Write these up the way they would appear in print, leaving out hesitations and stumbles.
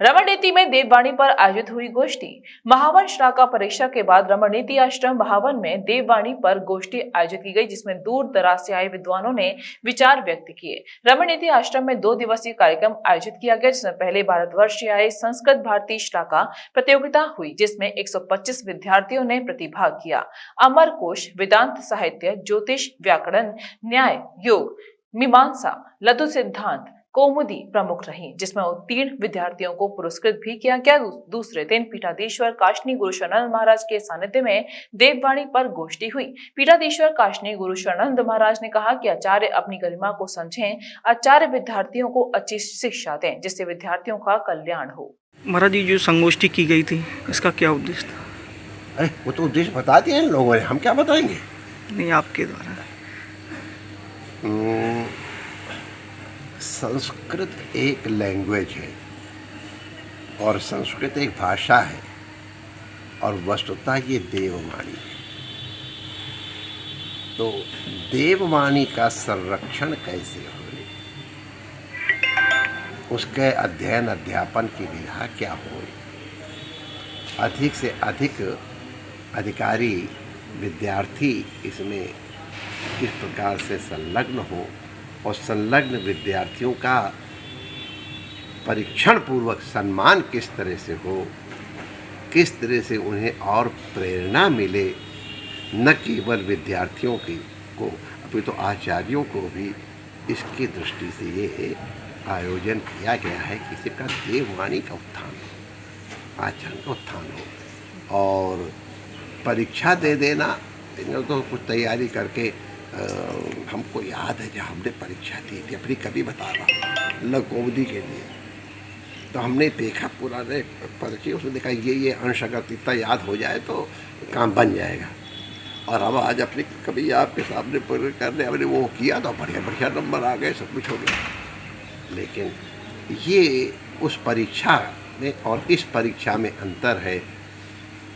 रमणनीति में देववाणी पर आयोजित हुई गोष्ठी। महावन शाखा परीक्षा के बाद रमणनीति आश्रम महावन में देववाणी पर गोष्ठी आयोजित की गई, जिसमें दूर दराज से आए विद्वानों ने विचार व्यक्त किए। रमणनीति आश्रम में 2 दिवसीय कार्यक्रम आयोजित किया गया, जिसमें पहले भारतवर्ष से आए संस्कृत भारती शाखा प्रतियोगिता हुई, जिसमें 125 विद्यार्थियों ने प्रतिभाग किया। अमर कोश, वेदांत साहित्य, ज्योतिष, व्याकरण, न्याय, योग, मीमांसा, लघु सिद्धांत, कौमुदी प्रमुख रही, जिसमें उत्तीर्ण विद्यार्थियों को पुरस्कृत भी किया गया। दूसरे दिन पीठाधीश्वर काशनी गुरु शरणानंद महाराज के सानिध्य में देववाणी पर गोष्ठी हुई। पीठाधीश्वर काशनी गुरु शरणानंद महाराज ने कहा कि आचार्य अपनी गरिमा को समझें, आचार्य विद्यार्थियों को अच्छी शिक्षा दें, जिससे विद्यार्थियों का कल्याण हो। महाराज जी, जो संगोष्ठी की गई थी, इसका क्या उद्देश्य था? अरे वो तो उद्देश्य बता दिए इन लोगों ने, हम क्या बताएंगे? नहीं, आपके द्वारा। संस्कृत एक लैंग्वेज है और संस्कृत एक भाषा है और वस्तुतः ये देववाणी है। तो देववाणी का संरक्षण कैसे हो, उसके अध्ययन अध्यापन की विधा क्या हो, अधिक से अधिक अधिकारी विद्यार्थी इसमें किस प्रकार से संलग्न हो और संलग्न विद्यार्थियों का परीक्षण पूर्वक सम्मान किस तरह से हो, किस तरह से उन्हें और प्रेरणा मिले, न केवल विद्यार्थियों की को अभी तो आचार्यों को भी इसकी दृष्टि से ये आयोजन किया गया है कि इसका देववाणी का उत्थान हो, आचरण का उत्थान हो। और परीक्षा दे देना, तो कुछ तैयारी करके हमको याद है जब हमने परीक्षा दी थी, अपनी कभी बता रहा लघुमती के लिए, तो हमने देखा पुराने पर्चे, उसने देखा ये अंश अगर इतना याद हो जाए तो काम बन जाएगा। और हम आज अपनी कभी आपके सामने पूरे करने हमने वो किया तो बढ़िया बढ़िया नंबर आ गए, सब कुछ हो गया। लेकिन ये उस परीक्षा में और इस परीक्षा में अंतर है।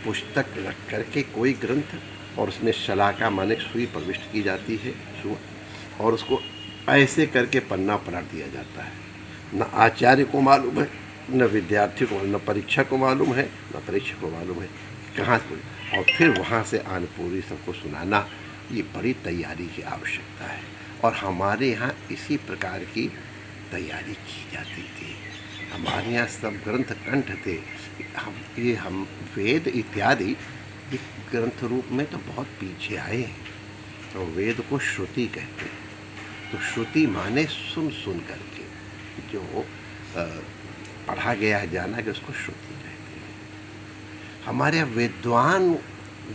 पुस्तक रख करके कोई ग्रंथ और उसमें शलाका माने सुई प्रविष्ट की जाती है, और उसको ऐसे करके पन्ना पलट दिया जाता है। न आचार्य को मालूम है, न विद्यार्थी को, न परीक्षक को मालूम है, न परीक्षक को मालूम है कहाँ से, और फिर वहाँ से आनपूरी सबको सुनाना, ये बड़ी तैयारी की आवश्यकता है। और हमारे यहाँ इसी प्रकार की तैयारी की जाती थी। हमारे यहाँ सब ग्रंथ कंठ थे। हम वेद इत्यादि ग्रंथ रूप में तो बहुत पीछे आए हैं। तो वेद को श्रुति कहते हैं। तो श्रुति माने सुन सुन करके जो पढ़ा गया है, जाना कि उसको श्रुति कहते हैं। हमारे विद्वान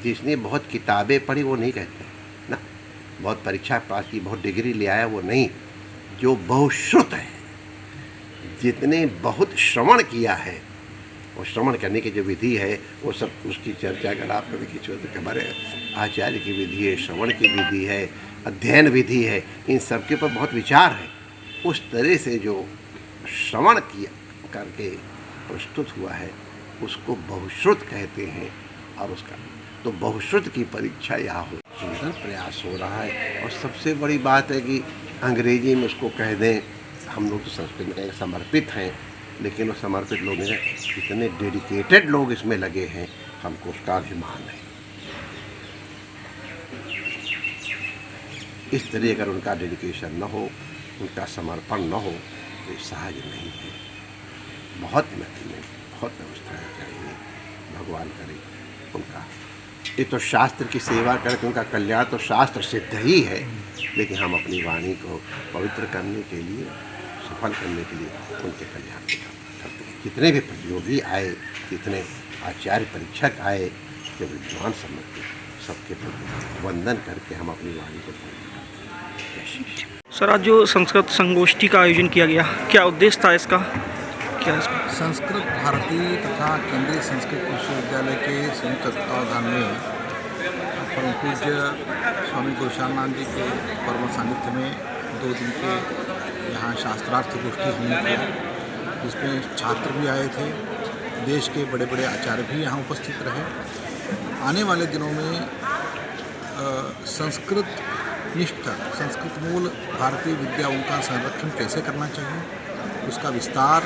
जिसने बहुत किताबें पढ़ी वो नहीं कहते ना, बहुत परीक्षा पास की, बहुत डिग्री ले आया, वो नहीं। जो बहुश्रुत है, जितने बहुत श्रवण किया है, और श्रवण करने की जो विधि है वो सब, उसकी चर्चा अगर आप कभी की तो हमारे आचार्य की विधि है, श्रवण की विधि है, अध्ययन विधि है, इन सब के ऊपर बहुत विचार है। उस तरह से जो श्रवण किया करके प्रस्तुत हुआ है उसको बहुश्रुत कहते हैं। और उसका तो बहुश्रुत की परीक्षा यहाँ हो, सुंदर प्रयास हो रहा है। और सबसे बड़ी बात है कि अंग्रेजी में उसको कह दें, हम लोग तो संस्कृत में कहेंगे समर्पित हैं, लेकिन वो समर्पित लोग हैं, इतने डेडिकेटेड लोग इसमें लगे हैं, हमको उसका अभिमान है। इस तरह अगर उनका डेडिकेशन न हो, उनका समर्पण न हो तो ये सहज नहीं है। बहुत व्यवस्था चाहिए, भगवान करे उनका। ये तो शास्त्र की सेवा करके उनका कल्याण तो शास्त्र सिद्ध ही है, लेकिन हम अपनी वाणी को पवित्र करने के लिए, सफल करने के लिए उनके कल्याण की कामना करते हैं। जितने भी प्रतियोगी आए, जितने आचार्य परीक्षक आए, जो विद्वान समर्पित, सबके प्रति वंदन करके हम अपनी वाणी को पवित्र करते हैं। जय श्री। सर, आज जो संस्कृत संगोष्ठी का आयोजन किया गया, क्या उद्देश्य था इसका? क्या इसका? संस्कृत भारती तथा केंद्रीय संस्कृत विश्वविद्यालय के संयुक्त तत्वावधान में परम पूज्य स्वामी गुरुशरणानंद जी के परम सानिध्य में 2 दिन के यहाँ शास्त्रार्थ गोष्ठी हुई थी, जिसमें छात्र भी आए थे, देश के बड़े बड़े आचार्य भी यहाँ उपस्थित रहे। आने वाले दिनों में संस्कृत निष्ठ, संस्कृत मूल भारतीय विद्याओं का संरक्षण कैसे करना चाहिए, उसका विस्तार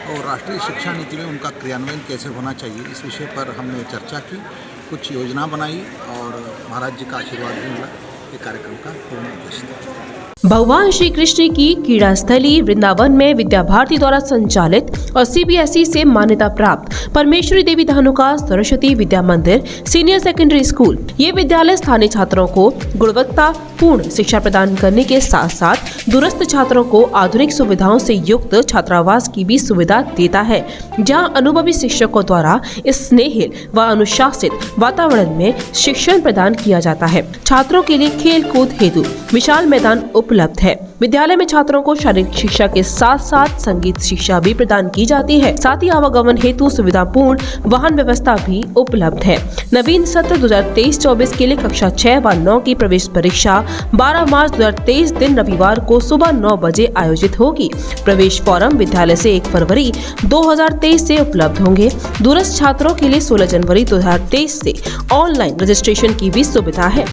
और राष्ट्रीय शिक्षा नीति में उनका क्रियान्वयन कैसे होना चाहिए, इस विषय पर हमने चर्चा की, कुछ योजना बनाई और महाराज जी का आशीर्वाद भी मिला। ये कार्यक्रम का पूर्ण उद्देश्य था। भगवान श्री कृष्ण की क्रीड़ा स्थली वृंदावन में विद्या भारती द्वारा संचालित और CBSE से मान्यता प्राप्त परमेश्वरी देवी धानुका सरस्वती विद्या मंदिर सीनियर सेकेंडरी स्कूल। ये विद्यालय स्थानीय छात्रों को गुणवत्तापूर्ण शिक्षा प्रदान करने के साथ साथ दूरस्थ छात्रों को आधुनिक सुविधाओं से युक्त छात्रावास की भी सुविधा देता है, जहां अनुभवी शिक्षकों द्वारा स्नेहिल व अनुशासित वातावरण में शिक्षण प्रदान किया जाता है। छात्रों के लिए खेल कूद हेतु विशाल मैदान उपलब्ध है। विद्यालय में छात्रों को शारीरिक शिक्षा के साथ साथ संगीत शिक्षा भी प्रदान की जाती है। साथ ही आवागमन हेतु सुविधापूर्ण वाहन व्यवस्था भी उपलब्ध है। नवीन सत्र 2023-24 के लिए कक्षा 6 व 9 की प्रवेश परीक्षा 12 मार्च 2023 दिन रविवार को सुबह 9 बजे आयोजित होगी। प्रवेश फॉर्म विद्यालय से 1 फरवरी 2023 से उपलब्ध होंगे। दूरस्थ छात्रों के लिए 16 जनवरी 2023 से ऑनलाइन रजिस्ट्रेशन की भी सुविधा है।